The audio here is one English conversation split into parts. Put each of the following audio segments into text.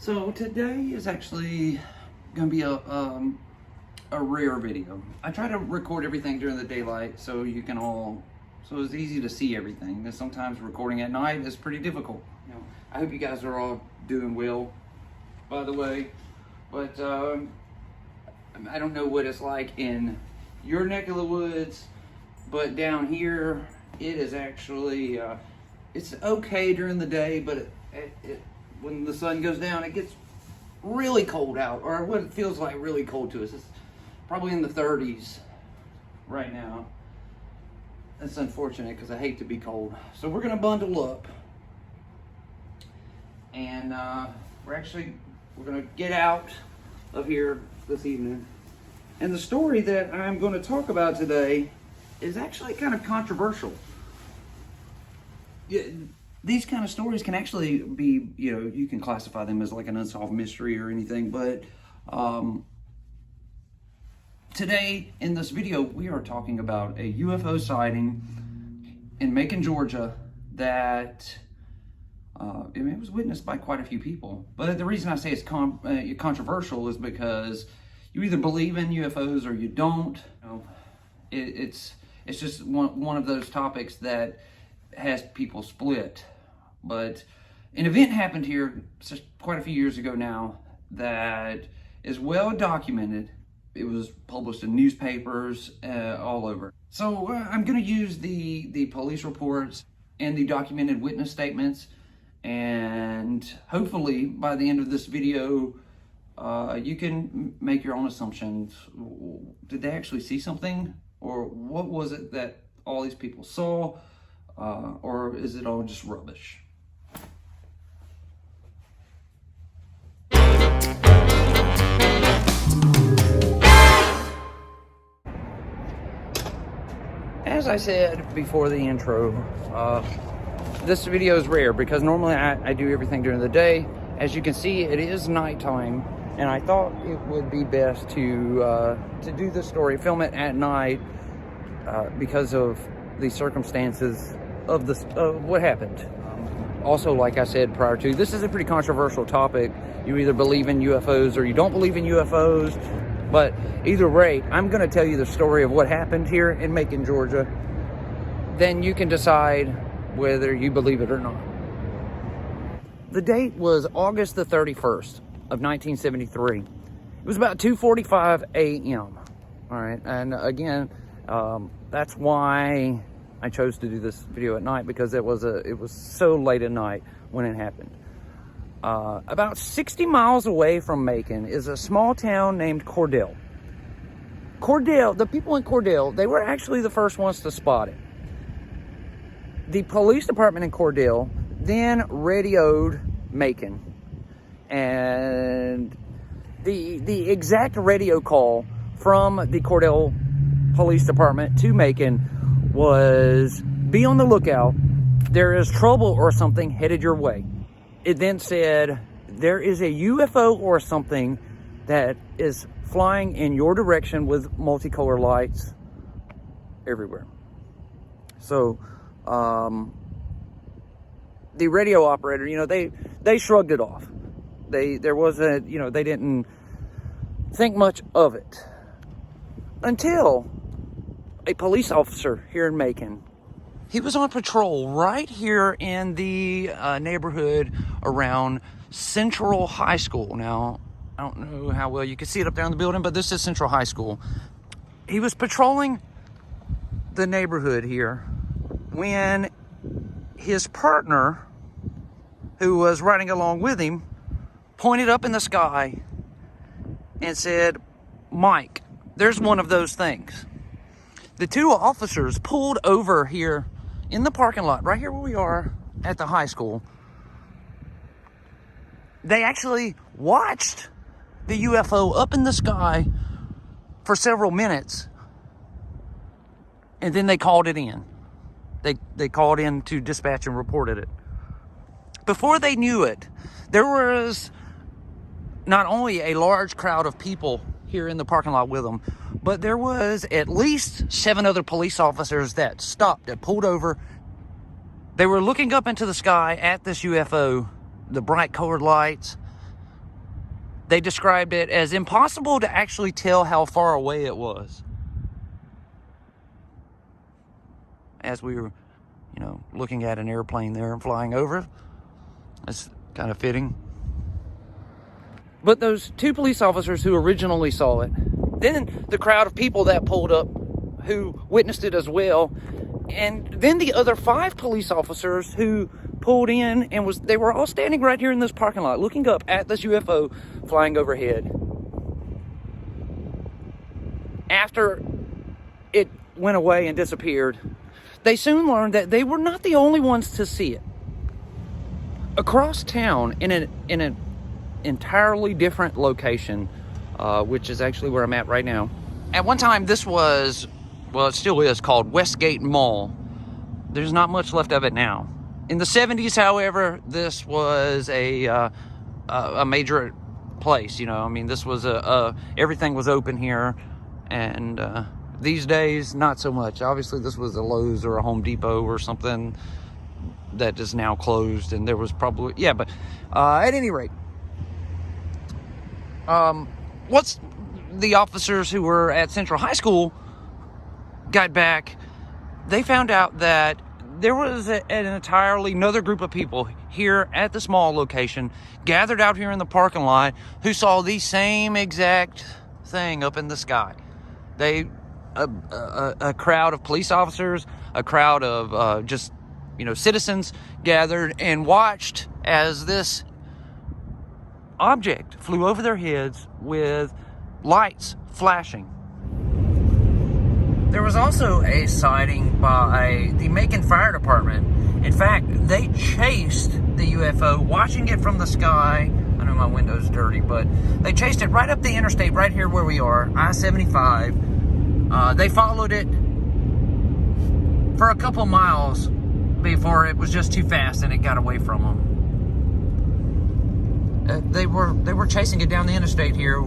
So today is actually going to be a rare video. I try to record everything during the daylight so it's easy to see everything. Because sometimes recording at night is pretty difficult. I hope you guys are all doing well, by the way. But I don't know what it's like in your neck of the woods, but down here it is actually it's okay during the day, but when the sun goes down, it gets really cold out, or what it feels like really cold to us. It's probably in the 30s right now. That's unfortunate because I hate to be cold. So we're gonna bundle up, and we're gonna get out of here this evening. And the story that I'm going to talk about today is actually kind of controversial. These kind of stories can actually be, you can classify them as like an unsolved mystery or anything, but today in this video we are talking about a UFO sighting in Macon, Georgia that it was witnessed by quite a few people. But the reason I say it's controversial is because you either believe in UFOs or you don't. It's just one of those topics that has people split. But an event happened here just quite a few years ago now that is well documented. It was published in newspapers all over. So I'm going to use the police reports and the documented witness statements, and hopefully by the end of this video you can make your own assumptions. Did they actually see something, or what was it that all these people saw, or is it all just rubbish? As I said before the intro, this video is rare because normally I do everything during the day. As you can see, it is nighttime, and I thought it would be best to do this story, film it at night, because of the circumstances of what happened. Also, like I said prior to, this is a pretty controversial topic. You either believe in UFOs or you don't believe in UFOs. But either way, I'm going to tell you the story of what happened here in Macon, Georgia. Then you can decide whether you believe it or not. The date was August the 31st of 1973. It was about 2:45 a.m. All right, and again, that's why I chose to do this video at night, because it was so late at night when it happened. About 60 miles away from Macon is a small town named Cordell. The people in Cordell, they were actually the first ones to spot it. The police department in Cordell then radioed Macon, and the exact radio call from the Cordell Police Department to Macon was, "Be on the lookout. There is trouble or something headed your way." It then said, "There is a UFO or something that is flying in your direction with multicolored lights everywhere." So the radio operator, they shrugged it off. They didn't think much of it until a police officer here in Macon, he was on patrol right here in the neighborhood around Central High School. Now, I don't know how well you can see it up there in the building, but this is Central High School. He was patrolling the neighborhood here when his partner, who was riding along with him, pointed up in the sky and said, "Mike, there's one of those things." The two officers pulled over here in the parking lot, right here where we are at the high school. They actually watched the UFO up in the sky for several minutes, and then they called it in. They called in to dispatch and reported it. Before they knew it, there was not only a large crowd of people here in the parking lot with them, but there was at least 7 other police officers that stopped, that pulled over. They were looking up into the sky at this UFO, the bright colored lights, They described it as impossible to actually tell how far away it was. As we were, looking at an airplane there and flying over. That's kind of fitting. But those 2 police officers who originally saw it, then the crowd of people that pulled up who witnessed it as well, and then the other 5 police officers who pulled in and they were all standing right here in this parking lot looking up at this UFO flying overhead. After it went away and disappeared, they soon learned that they were not the only ones to see it. Across town, in an entirely different location, which is actually where I'm at right now. At one time, this was, well, it still is, called Westgate Mall. There's not much left of it now. In the 70s, however, this was a major place. This was everything was open here, and these days, not so much. Obviously, this was a Lowe's or a Home Depot or something that is now closed, and there was probably, but at any rate, once the officers who were at Central High School got back, they found out that there was an entirely another group of people here at the small location gathered out here in the parking lot who saw the same exact thing up in the sky. A crowd of police officers, a crowd of just citizens gathered and watched as this object flew over their heads with lights flashing. There was also a sighting by the Macon Fire Department. In fact, they chased the UFO, watching it from the sky. I know my window's dirty, but they chased it right up the interstate right here where we are, I-75. They followed it for a couple miles before it was just too fast and it got away from them. They were chasing it down the interstate here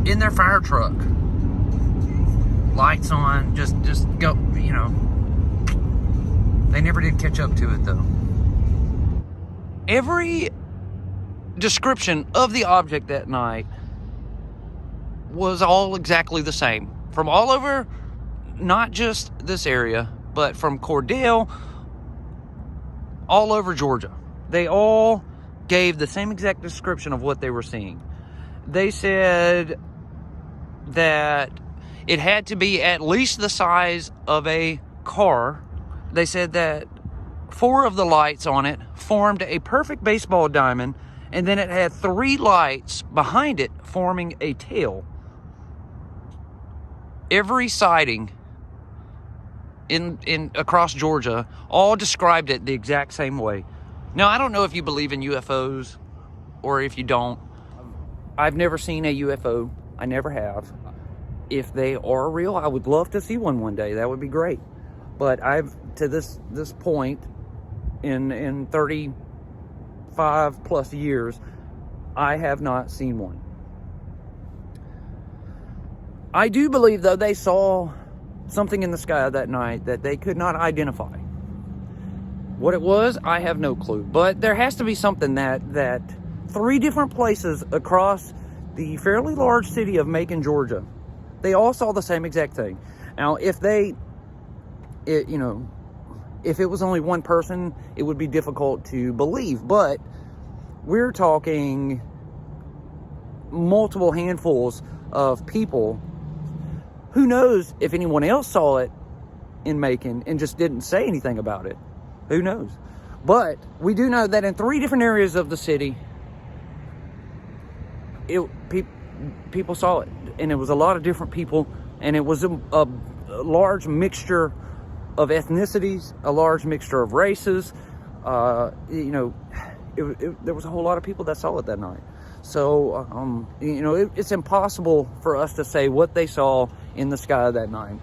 in their fire truck. Lights on, just go, They never did catch up to it, though. Every description of the object that night was all exactly the same. From all over, not just this area, but from Cordell, all over Georgia. They all gave the same exact description of what they were seeing. They said that it had to be at least the size of a car. They said that 4 of the lights on it formed a perfect baseball diamond, and then it had 3 lights behind it forming a tail. Every sighting in across Georgia all described it the exact same way. Now, I don't know if you believe in UFOs or if you don't. I've never seen a UFO. I never have. If they are real, I would love to see one day. That would be great. But I've, to this point, in 35 plus years, I have not seen one. I do believe, though, they saw something in the sky that night that they could not identify. What it was, I have no clue. But there has to be something that 3 different places across the fairly large city of Macon, Georgia, they all saw the same exact thing. Now, if it was only one person, it would be difficult to believe. But we're talking multiple handfuls of people. Who knows if anyone else saw it in Macon and just didn't say anything about it. Who knows? But we do know that in 3 different areas of the city, people saw it. And it was a lot of different people. And it was a large mixture of ethnicities, a large mixture of races. There was a whole lot of people that saw it that night. So, it's impossible for us to say what they saw in the sky that night.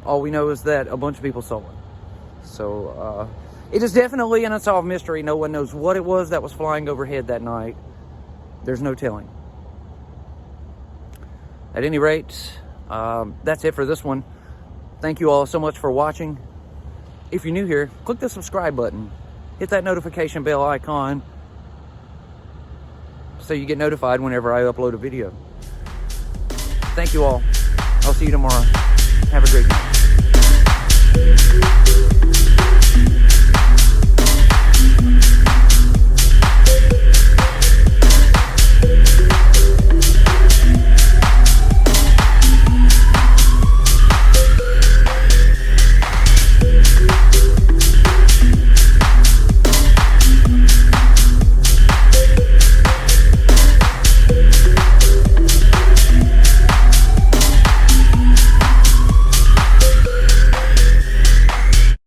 All we know is that a bunch of people saw it. So, it is definitely an unsolved mystery. No one knows what it was that was flying overhead that night. There's no telling. At any rate, that's it for this one. Thank you all so much for watching. If you're new here, click the subscribe button. Hit that notification bell icon. so you get notified whenever I upload a video. Thank you all. I'll see you tomorrow. Have a great night.